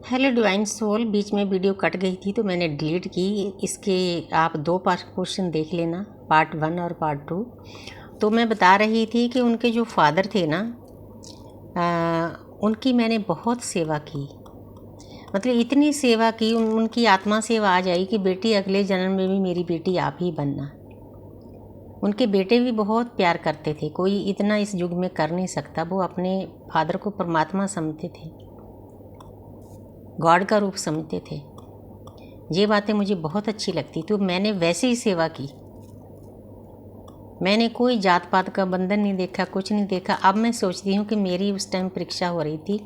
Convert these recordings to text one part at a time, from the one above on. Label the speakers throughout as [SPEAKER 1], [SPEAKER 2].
[SPEAKER 1] Hello divine soul. बीच में video cut गई थी तो मैंने डिलीट की। इसके आप दो पार्ट क्वेश्चन देख लेना, पार्ट 1 और पार्ट 2। तो मैं बता रही थी कि उनके जो फादर थे ना, उनकी मैंने बहुत सेवा की। मतलब इतनी सेवा की, उनकी आत्मा से आवाज़ आई कि बेटी अगले जन्म में भी मेरी बेटी आप ही बनना। उनके बेटे भी बहुत प्यार करते थे, कोई इतना इस युग में कर नहीं सकता। वो अपने फादर को परमात्मा समझते थे, गॉड का रूप समझते थे। ये बातें मुझे बहुत अच्छी लगती, तो मैंने वैसे ही सेवा की। मैंने कोई जात पात का बंधन नहीं देखा, कुछ नहीं देखा। अब मैं सोचती हूँ कि मेरी उस टाइम परीक्षा हो रही थी,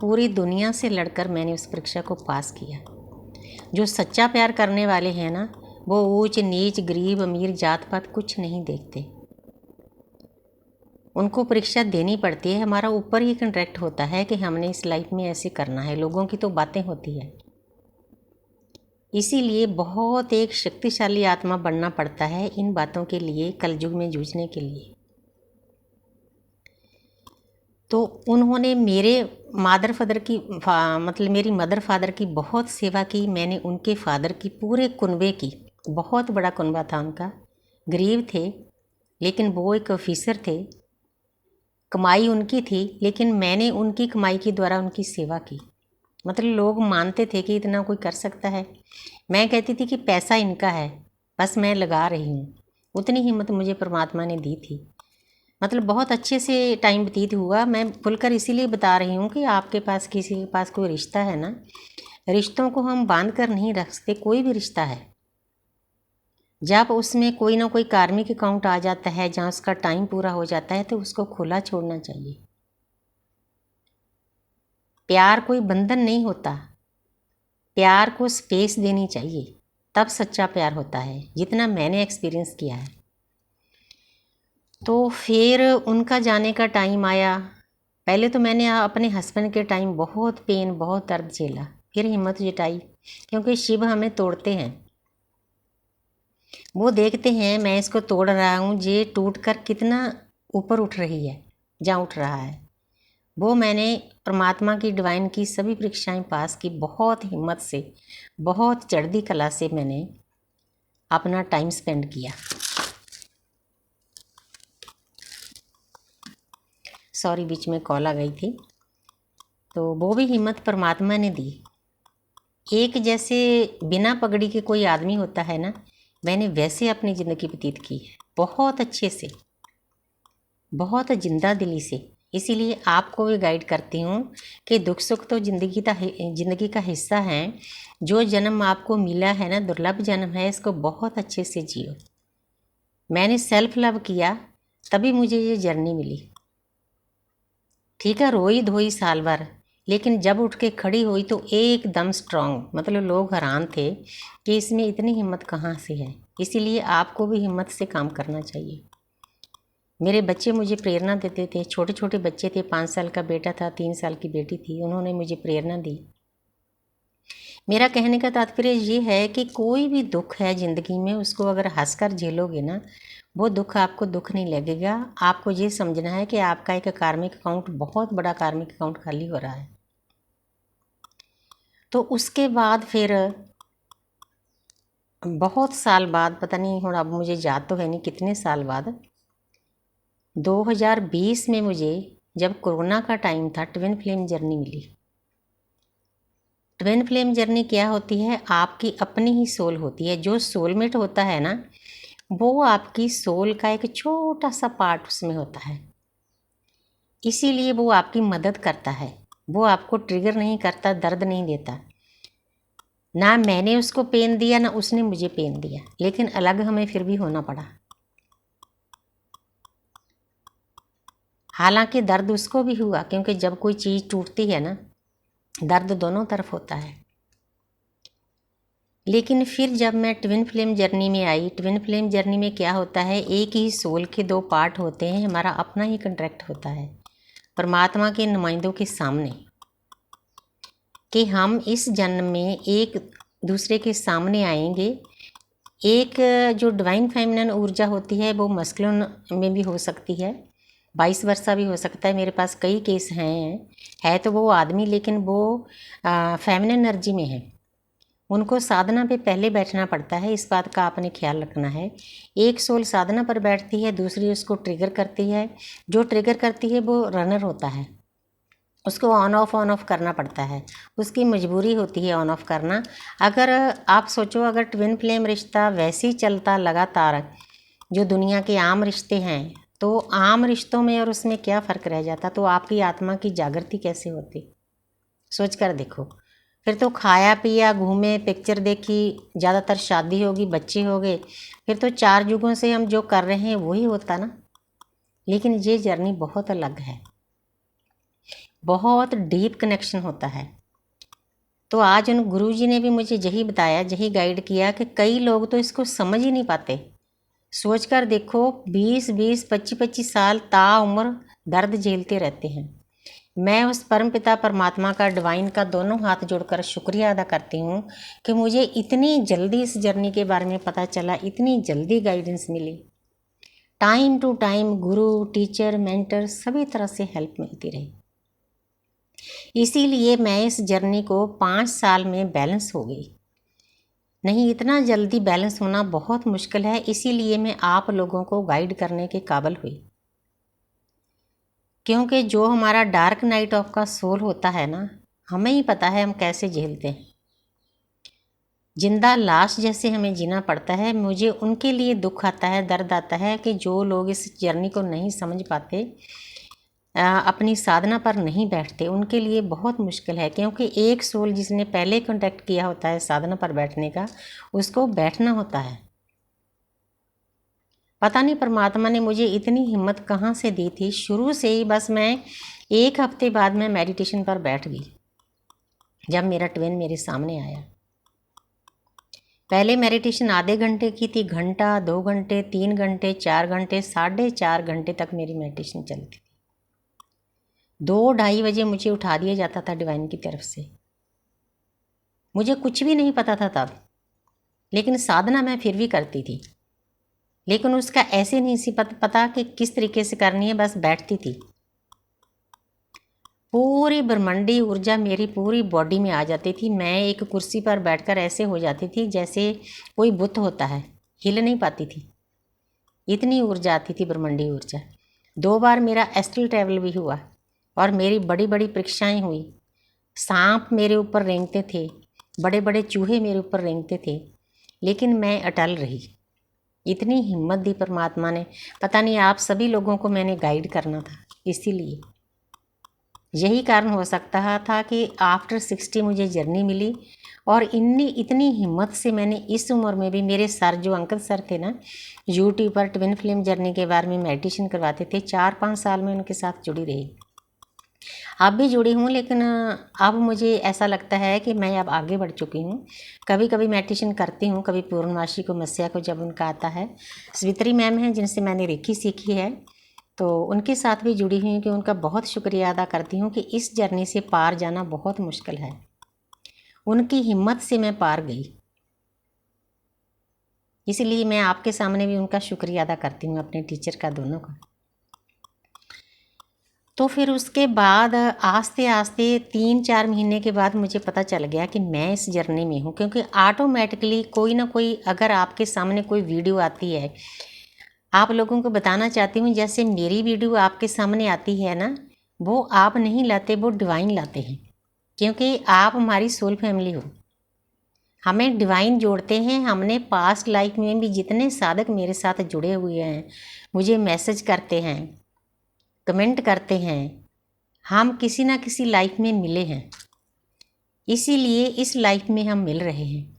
[SPEAKER 1] पूरी दुनिया से लड़कर मैंने उस परीक्षा को पास किया। जो सच्चा प्यार करने वाले हैं ना, वो ऊंच नीच, गरीब अमीर, जात पात कुछ नहीं देखते। उनको परीक्षा देनी पड़ती है। हमारा ऊपर ही कॉन्ट्रैक्ट होता है कि हमने इस लाइफ में ऐसे करना है। लोगों की तो बातें होती है। इसीलिए बहुत एक शक्तिशाली आत्मा बनना पड़ता है इन बातों के लिए, कलयुग में जूझने के लिए। तो उन्होंने मेरे मादर फादर की मतलब मेरी मदर फादर की बहुत सेवा की। मैंने उनके फादर की, पूरे कुनबे की, बहुत बड़ा कुनबा था उनका। गरीब थे लेकिन वो एक ऑफिसर थे। कमाई उनकी थी लेकिन मैंने उनकी कमाई के द्वारा उनकी सेवा की। मतलब लोग मानते थे कि इतना कोई कर सकता है। मैं कहती थी कि पैसा इनका है, बस मैं लगा रही हूँ। उतनी हिम्मत मुझे परमात्मा ने दी थी। मतलब बहुत अच्छे से टाइम व्यतीत हुआ। मैं खुलकर इसीलिए बता रही हूँ कि आपके पास, किसी के पास कोई रिश्ता है ना, रिश्तों को हम बांध कर नहीं रख सकते। कोई भी रिश्ता है, जब उसमें कोई ना कोई कार्मिक अकाउंट आ जाता है, जहाँ उसका टाइम पूरा हो जाता है, तो उसको खुला छोड़ना चाहिए। प्यार कोई बंधन नहीं होता। प्यार को स्पेस देनी चाहिए, तब सच्चा प्यार होता है, जितना मैंने एक्सपीरियंस किया है। तो फिर उनका जाने का टाइम आया। पहले तो मैंने अपने हस्बैंड के टाइम बहुत पेन, बहुत दर्द झेला। फिर हिम्मत जुटाई, क्योंकि शिव हमें तोड़ते हैं। वो देखते हैं मैं इसको तोड़ रहा हूँ, ये टूट कर कितना ऊपर उठ रही है, जहाँ उठ रहा है। वो मैंने परमात्मा की, डिवाइन की सभी परीक्षाएं पास की, बहुत हिम्मत से, बहुत चढ़ती कला से मैंने अपना टाइम स्पेंड किया। सॉरी, बीच में कॉल आ गई थी। तो वो भी हिम्मत परमात्मा ने दी। एक जैसे बिना पगड़ी के कोई आदमी होता है ना, मैंने वैसे अपनी ज़िंदगी व्यतीत की है, बहुत अच्छे से, बहुत जिंदा दिली से। इसीलिए आपको भी गाइड करती हूँ कि दुख सुख तो ज़िंदगी का हिस्सा है। जो जन्म आपको मिला है ना, दुर्लभ जन्म है, इसको बहुत अच्छे से जियो। मैंने सेल्फ लव किया, तभी मुझे ये जर्नी मिली। ठीक है, रोई धोई साल भर, लेकिन जब उठ के खड़ी हुई तो एकदम स्ट्रांग। मतलब लोग हैरान थे कि इसमें इतनी हिम्मत कहाँ से है। इसीलिए आपको भी हिम्मत से काम करना चाहिए। मेरे बच्चे मुझे प्रेरणा देते थे। छोटे छोटे बच्चे थे, 5 साल का बेटा था, 3 साल की बेटी थी। उन्होंने मुझे प्रेरणा दी। मेरा कहने का तात्पर्य ये है कि कोई भी दुख है ज़िंदगी में, उसको अगर हंसकर झेलोगे ना, वो दुख आपको दुख नहीं लगेगा। आपको ये समझना है कि आपका एक कार्मिक अकाउंट, बहुत बड़ा कार्मिक अकाउंट खाली हो रहा है। तो उसके बाद फिर बहुत साल बाद, पता नहीं हूँ अब मुझे याद तो है नहीं कितने साल बाद, 2020 में मुझे, जब कोरोना का टाइम था, ट्विन फ्लेम जर्नी मिली। ट्विन फ्लेम जर्नी क्या होती है? आपकी अपनी ही सोल होती है। जो सोलमेट होता है ना, वो आपकी सोल का एक छोटा सा पार्ट उसमें होता है। इसीलिए वो आपकी मदद करता है। वो आपको ट्रिगर नहीं करता, दर्द नहीं देता। ना मैंने उसको पेन दिया, ना उसने मुझे पेन दिया, लेकिन अलग हमें फिर भी होना पड़ा। हालांकि दर्द उसको भी हुआ, क्योंकि जब कोई चीज़ टूटती है ना, दर्द दोनों तरफ होता है। लेकिन फिर जब मैं ट्विन फ्लेम जर्नी में आई, ट्विन फ्लेम जर्नी में क्या होता है, एक ही सोल के 2 पार्ट होते हैं। हमारा अपना ही कंट्रैक्ट होता है परमात्मा के नुमाइंदों के सामने, कि हम इस जन्म में एक दूसरे के सामने आएंगे। एक जो डिवाइन फेमिनिन ऊर्जा होती है, वो मस्कुलिन में भी हो सकती है, 22 वर्षा भी हो सकता है। मेरे पास कई केस हैं, है तो वो आदमी लेकिन वो फेमिनिन एनर्जी में है। उनको साधना पे पहले बैठना पड़ता है, इस बात का आपने ख्याल रखना है। एक सोल साधना पर बैठती है, दूसरी उसको ट्रिगर करती है। जो ट्रिगर करती है वो रनर होता है, उसको ऑन ऑफ करना पड़ता है, उसकी मजबूरी होती है ऑन ऑफ करना। अगर आप सोचो, अगर ट्विन फ्लेम रिश्ता वैसे ही चलता लगातार जो दुनिया के आम रिश्ते हैं, तो आम रिश्तों में और उसमें क्या फ़र्क रह जाता, तो आपकी आत्मा की जागृति कैसे होती? सोच कर देखो। फिर तो खाया पिया, घूमे, पिक्चर देखी, ज़्यादातर शादी होगी, बच्चे हो गए, फिर तो 4 युगों से हम जो कर रहे हैं वही होता ना। लेकिन ये जर्नी बहुत अलग है, बहुत डीप कनेक्शन होता है। तो आज उन गुरुजी ने भी मुझे यही बताया, यही गाइड किया कि कई लोग तो इसको समझ ही नहीं पाते। सोच कर देखो, 20-20, 25-25 साल ताउम्र दर्द झेलते रहते हैं। मैं उस परमपिता परमात्मा का, डिवाइन का दोनों हाथ जोड़कर शुक्रिया अदा करती हूँ कि मुझे इतनी जल्दी इस जर्नी के बारे में पता चला, इतनी जल्दी गाइडेंस मिली। टाइम टू टाइम गुरु, टीचर, मेंटर सभी तरह से हेल्प मिलती रही। इसीलिए मैं इस जर्नी को 5 साल में बैलेंस हो गई। नहीं, इतना जल्दी बैलेंस होना बहुत मुश्किल है, इसीलिए मैं आप लोगों को गाइड करने के काबिल हुई। क्योंकि जो हमारा डार्क नाइट ऑफ का सोल होता है ना, हमें ही पता है हम कैसे झेलते हैं। जिंदा लाश जैसे हमें जीना पड़ता है। मुझे उनके लिए दुख आता है, दर्द आता है कि जो लोग इस जर्नी को नहीं समझ पाते, अपनी साधना पर नहीं बैठते, उनके लिए बहुत मुश्किल है। क्योंकि एक सोल जिसने पहले कांटेक्ट किया होता है साधना पर बैठने का, उसको बैठना होता है। पता नहीं परमात्मा ने मुझे इतनी हिम्मत कहाँ से दी थी। शुरू से ही बस मैं 1 हफ्ते बाद मैं मेडिटेशन पर बैठ गई, जब मेरा ट्विन मेरे सामने आया। पहले मेडिटेशन आधे घंटे की थी, घंटा, 2 घंटे, 3 घंटे, 4 घंटे, 4.5 घंटे तक मेरी मेडिटेशन चलती थी। 2-2:30 बजे मुझे उठा दिया जाता था डिवाइन की तरफ से। मुझे कुछ भी नहीं पता था तब, लेकिन साधना मैं फिर भी करती थी। लेकिन उसका ऐसे नहीं सी पता कि किस तरीके से करनी है, बस बैठती थी। पूरी ब्रह्मांडी ऊर्जा मेरी पूरी बॉडी में आ जाती थी। मैं एक कुर्सी पर बैठकर ऐसे हो जाती थी जैसे कोई बुत होता है, हिल नहीं पाती थी, इतनी ऊर्जा आती थी, ब्रह्मांडी ऊर्जा। 2 बार मेरा एस्ट्रल ट्रैवल भी हुआ और मेरी बड़ी बड़ी परीक्षाएं हुई। सांप मेरे ऊपर रेंगते थे, बड़े बड़े चूहे मेरे ऊपर रेंगते थे, लेकिन मैं अटल रही। इतनी हिम्मत दी परमात्मा ने। पता नहीं आप सभी लोगों को मैंने गाइड करना था, इसीलिए यही कारण हो सकता था कि आफ्टर 60 मुझे जर्नी मिली। और इतनी हिम्मत से मैंने इस उम्र में भी, मेरे सर जो अंकल सर थे ना, यूट्यूब पर ट्विन फ्लेम जर्नी के बारे में मेडिटेशन करवाते थे, 4-5 साल में उनके साथ जुड़ी रही। अब भी जुड़ी हूँ, लेकिन अब मुझे ऐसा लगता है कि मैं अब आगे बढ़ चुकी हूँ। कभी कभी मेडिटेशन करती हूँ, कभी पूर्णमासी को, मस्या को जब उनका आता है। स्वित्री मैम हैं जिनसे मैंने रेखी सीखी है, तो उनके साथ भी जुड़ी हुई हूँ कि उनका बहुत शुक्रिया अदा करती हूँ कि इस जर्नी से पार जाना बहुत मुश्किल है। उनकी हिम्मत से मैं पार गई, इसलिए मैं आपके सामने भी उनका शुक्रिया अदा करती हूँ, अपने टीचर का, दोनों का। तो फिर उसके बाद आस्ते आस्ते 3-4 महीने के बाद मुझे पता चल गया कि मैं इस जर्नी में हूँ। क्योंकि ऑटोमेटिकली कोई ना कोई, अगर आपके सामने कोई वीडियो आती है, आप लोगों को बताना चाहती हूँ, जैसे मेरी वीडियो आपके सामने आती है ना, वो आप नहीं लाते, वो डिवाइन लाते हैं। क्योंकि आप हमारी सोल फैमिली हो, हमें डिवाइन जोड़ते हैं। हमने पास्ट लाइफ में भी जितने साधक मेरे साथ जुड़े हुए हैं, मुझे मैसेज करते हैं, कमेंट करते हैं, हम किसी ना किसी लाइफ में मिले हैं, इसीलिए इस लाइफ में हम मिल रहे हैं।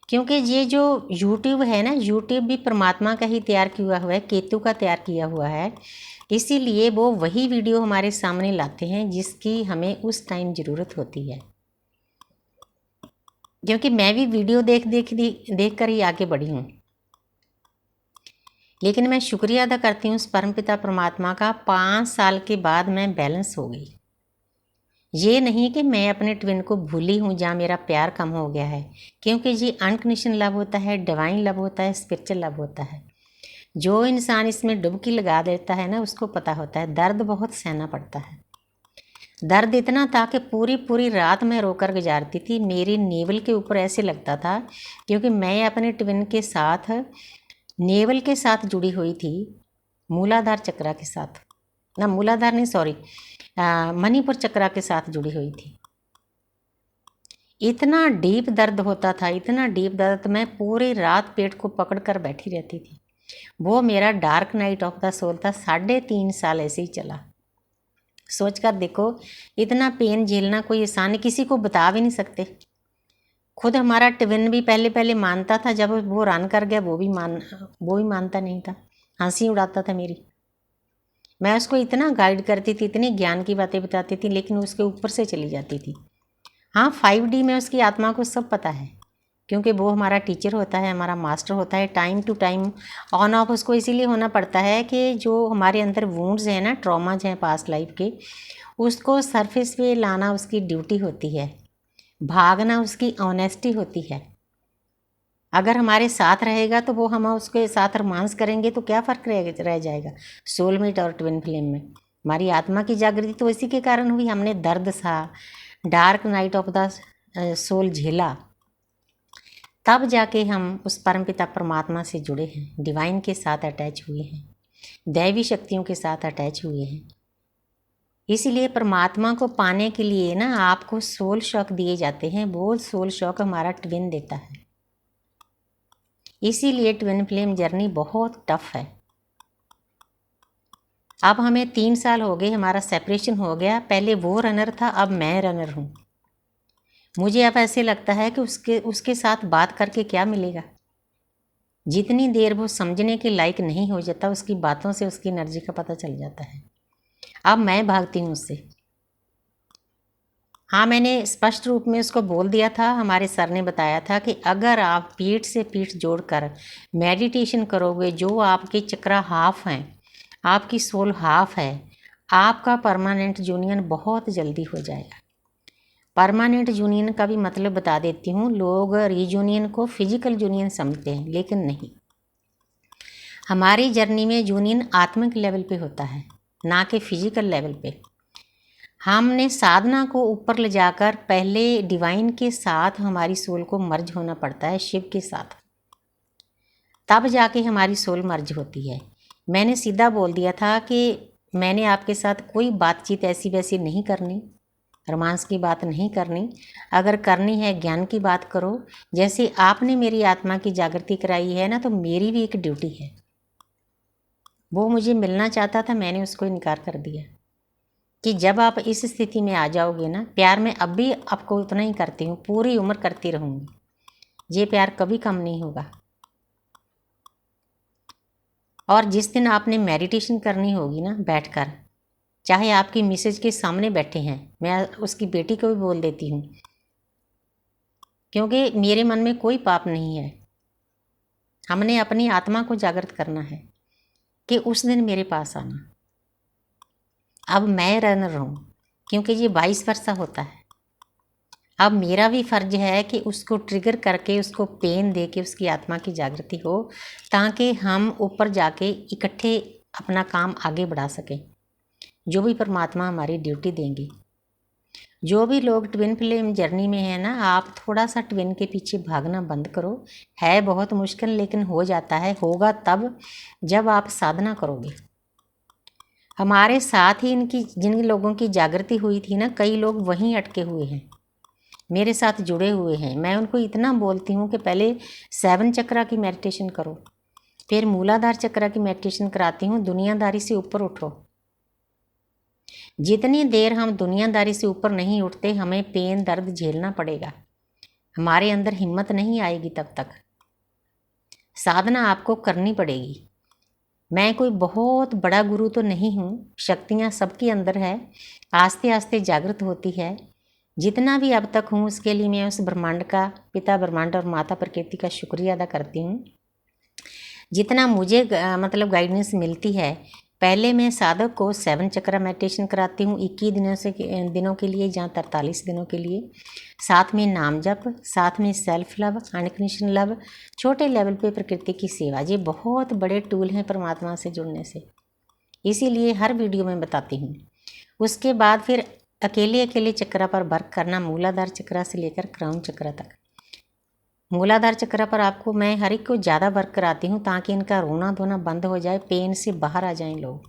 [SPEAKER 1] क्योंकि ये जो यूट्यूब है ना, यूट्यूब भी परमात्मा का ही तैयार किया हुआ है, केतु का तैयार किया हुआ है। इसीलिए वो वही वीडियो हमारे सामने लाते हैं जिसकी हमें उस टाइम ज़रूरत होती है। क्योंकि मैं भी वीडियो देख कर ही आगे बढ़ी हूँ। लेकिन मैं शुक्रिया अदा करती हूँ उस परमपिता परमात्मा का, 5 साल के बाद मैं बैलेंस हो गई। ये नहीं कि मैं अपने ट्विन को भूली हूँ, जहाँ मेरा प्यार कम हो गया है। क्योंकि ये अनकंडीशनल लव होता है, डिवाइन लव होता है, स्पिरिचुअल लव होता है। जो इंसान इसमें डुबकी लगा देता है ना, उसको पता होता है दर्द बहुत सहना पड़ता है। दर्द इतना था कि पूरी पूरी रात मैं रोकर गुजारती थी। मेरी नेवल के ऊपर ऐसे लगता था, क्योंकि मैं अपने ट्विन के साथ नेवल के साथ जुड़ी हुई थी, मूलाधार चक्रा के साथ, ना मूलाधार नहीं, सॉरी, मणिपुर चक्रा के साथ जुड़ी हुई थी। इतना डीप दर्द होता था, इतना डीप दर्द, मैं पूरी रात पेट को पकड़ कर बैठी रहती थी। वो मेरा dark night of the soul था। 3.5 साल ऐसे ही चला। सोच कर देखो, इतना पेन झेलना कोई आसान, किसी को बता भी नहीं सकते। खुद हमारा ट्विन भी पहले पहले मानता था, जब वो रन कर गया वो भी मानता नहीं था, हंसी उड़ाता था मेरी। मैं उसको इतना गाइड करती थी, इतनी ज्ञान की बातें बताती थी, लेकिन उसके ऊपर से चली जाती थी। हाँ, 5D में उसकी आत्मा को सब पता है, क्योंकि वो हमारा टीचर होता है, हमारा मास्टर होता है। Time to time on off उसको इसीलिए होना पड़ता है कि जो हमारे अंदर वुंड्स हैं ना, ट्रॉमाज हैं पास्ट लाइफ के, उसको सरफेस पे लाना उसकी ड्यूटी होती है, भागना उसकी ऑनेस्टी होती है। अगर हमारे साथ रहेगा तो वो हम उसके साथ रोमांस करेंगे तो क्या फ़र्क रह जाएगा सोलमेट और ट्विन फ्लेम में। हमारी आत्मा की जागृति तो इसी के कारण हुई। हमने दर्द सहा, dark night of the soul झेला, तब जाके हम उस परमपिता परमात्मा से जुड़े हैं, डिवाइन के साथ अटैच हुए हैं, दैवी शक्तियों के साथ अटैच हुए हैं। इसीलिए परमात्मा को पाने के लिए ना आपको सोल शॉक दिए जाते हैं। वो सोल शॉक हमारा ट्विन देता है। इसीलिए ट्विन फ्लेम जर्नी बहुत टफ है। अब हमें 3 साल हो गए, हमारा सेपरेशन हो गया। पहले वो रनर था, अब मैं रनर हूँ। मुझे अब ऐसे लगता है कि उसके साथ बात करके क्या मिलेगा। जितनी देर वो समझने के लायक नहीं हो जाता, उसकी बातों से उसकी एनर्जी का पता चल जाता है। अब मैं भागती हूँ उससे। हाँ, मैंने स्पष्ट रूप में उसको बोल दिया था। हमारे सर ने बताया था कि अगर आप पीठ से पीठ जोड़कर मेडिटेशन करोगे, जो आपके चक्रा हाफ हैं, आपकी सोल हाफ है, आपका परमानेंट यूनियन बहुत जल्दी हो जाएगा। परमानेंट यूनियन का भी मतलब बता देती हूँ। लोग रीयूनियन को फिजिकल यूनियन समझते हैं, लेकिन नहीं। हमारी जर्नी में यूनियन आत्मिक लेवल पे होता है, ना कि फिजिकल लेवल पे। हमने साधना को ऊपर ले जाकर पहले डिवाइन के साथ हमारी सोल को मर्ज होना पड़ता है, शिव के साथ, तब जाके हमारी सोल मर्ज होती है। मैंने सीधा बोल दिया था कि मैंने आपके साथ कोई बातचीत ऐसी वैसी नहीं करनी, रोमांस की बात नहीं करनी। अगर करनी है ज्ञान की बात करो। जैसे आपने मेरी आत्मा की जागृति कराई है ना, तो मेरी भी एक ड्यूटी है। वो मुझे मिलना चाहता था, मैंने उसको इनकार कर दिया कि जब आप इस स्थिति में आ जाओगे ना, प्यार में अब भी आपको उतना ही करती हूँ, पूरी उम्र करती रहूँगी। ये प्यार कभी कम नहीं होगा। और जिस दिन आपने मेडिटेशन करनी होगी ना बैठकर, चाहे आपकी मिसेज के सामने बैठे हैं, मैं उसकी बेटी को भी बोल देती हूँ, क्योंकि मेरे मन में कोई पाप नहीं है। हमने अपनी आत्मा को जागृत करना है कि उस दिन मेरे पास आना। अब मैं रनर हूँ, क्योंकि ये 22 वर्षा होता है। अब मेरा भी फर्ज है कि उसको ट्रिगर करके, उसको पेन दे के उसकी आत्मा की जागृति हो, ताकि हम ऊपर जाके इकट्ठे अपना काम आगे बढ़ा सकें, जो भी परमात्मा हमारी ड्यूटी देंगे। जो भी लोग ट्विन फ्लेम जर्नी में है ना, आप थोड़ा सा ट्विन के पीछे भागना बंद करो। है बहुत मुश्किल, लेकिन हो जाता है। होगा तब जब आप साधना करोगे। हमारे साथ ही जिन लोगों की जागृति हुई थी ना, कई लोग वहीं अटके हुए हैं, मेरे साथ जुड़े हुए हैं। मैं उनको इतना बोलती हूँ कि पहले 7 चक्रा की मेडिटेशन करो, फिर मूलाधार चक्रा की मेडिटेशन कराती हूँ। दुनियादारी से ऊपर उठो। जितनी देर हम दुनियादारी से ऊपर नहीं उठते, हमें पेन दर्द झेलना पड़ेगा। हमारे अंदर हिम्मत नहीं आएगी तब तक। साधना आपको करनी पड़ेगी। मैं कोई बहुत बड़ा गुरु तो नहीं हूँ, शक्तियाँ सबके अंदर है, आस्ते आस्ते जागृत होती है। जितना भी अब तक हूँ, उसके लिए मैं उस ब्रह्मांड का, पिता ब्रह्मांड और माता प्रकृति का शुक्रिया अदा करती हूँ। जितना मुझे मतलब गाइडेंस मिलती है, पहले मैं साधक को 7 चक्र मेडिटेशन कराती हूँ 21 दिनों के लिए, जहाँ 43 दिनों के लिए। साथ में नाम जप, साथ में सेल्फ लव, अनकंडीशनल लव, छोटे लेवल पे प्रकृति की सेवा। ये बहुत बड़े टूल हैं परमात्मा से जुड़ने से, इसीलिए हर वीडियो में बताती हूँ। उसके बाद फिर अकेले अकेले चक्र पर वर्क करना, मूलाधार चक्र से लेकर क्राउन चक्र तक। मूलाधार चक्र पर आपको मैं हर एक को ज़्यादा वर्क कराती हूँ ताकि इनका रोना धोना बंद हो जाए, पेन से बाहर आ जाएं लोग,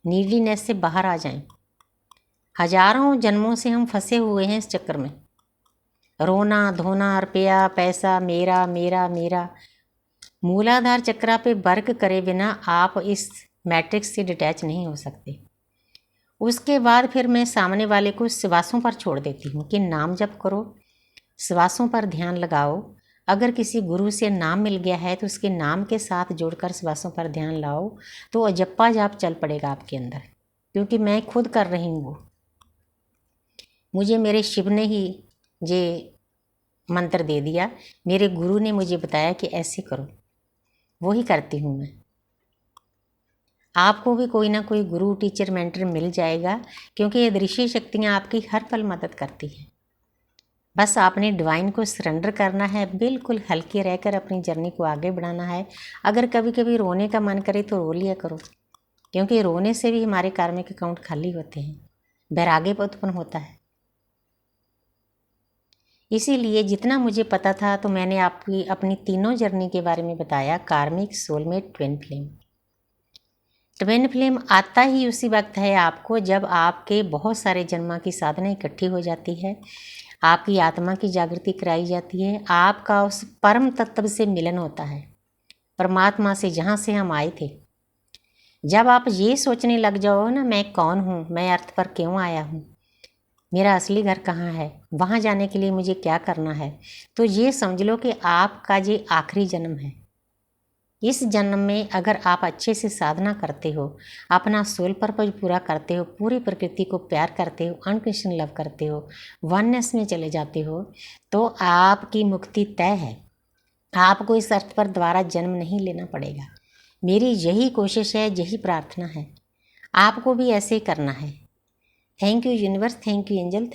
[SPEAKER 1] नीडीनेस से बाहर आ जाएं। हजारों जन्मों से हम फंसे हुए हैं इस चक्कर में, रोना धोना, रुपया पैसा, मेरा मेरा मेरा। मूलाधार चक्र पे वर्क करे बिना आप इस मैट्रिक्स से डिटैच नहीं हो सकते। उसके बाद फिर मैं सामने वाले को श्वासों पर छोड़ देती हूँ कि नाम जप करो, श्वासों पर ध्यान लगाओ। अगर किसी गुरु से नाम मिल गया है तो उसके नाम के साथ जोड़कर श्वासों पर ध्यान लाओ तो अजप्पा जाप चल पड़ेगा आपके अंदर, क्योंकि मैं खुद कर रही हूँ वो। मुझे मेरे शिव ने ही ये मंत्र दे दिया, मेरे गुरु ने मुझे बताया कि ऐसे करो, वही करती हूँ मैं। आपको भी कोई ना कोई गुरु, टीचर, मेंटर मिल जाएगा, क्योंकि ये दृश्य शक्तियाँ आपकी हर पल मदद करती हैं। बस आपने डिवाइन को सरेंडर करना है, बिल्कुल हल्के रहकर अपनी जर्नी को आगे बढ़ाना है। अगर कभी कभी रोने का मन करे तो रो लिया करो, क्योंकि रोने से भी हमारे कार्मिक अकाउंट खाली होते हैं, वैराग्य उत्पन्न होता है। इसीलिए जितना मुझे पता था तो मैंने आपकी अपनी तीनों जर्नी के बारे में बताया, कार्मिक, soulmate, twin flame. Twin flame आता ही उसी वक्त है आपको जब आपके बहुत सारे जन्मा की साधना इकट्ठी हो जाती है, आपकी आत्मा की जागृति कराई जाती है, आपका उस परम तत्व से मिलन होता है, परमात्मा से, जहाँ से हम आए थे। जब आप ये सोचने लग जाओ ना, मैं कौन हूँ, मैं अर्थ पर क्यों आया हूँ, मेरा असली घर कहाँ है, वहाँ जाने के लिए मुझे क्या करना है, तो ये समझ लो कि आपका ये आखिरी जन्म है। इस जन्म में अगर आप अच्छे से साधना करते हो, अपना सोल पर्पज पूरा करते हो, पूरी प्रकृति को प्यार करते हो, अनकंडीशनल लव करते हो, वननेस में चले जाते हो, तो आपकी मुक्ति तय है। आपको इस अर्थ पर दोबारा जन्म नहीं लेना पड़ेगा। मेरी यही कोशिश है, यही प्रार्थना है, आपको भी ऐसे ही करना है। Thank you universe, thank you angel.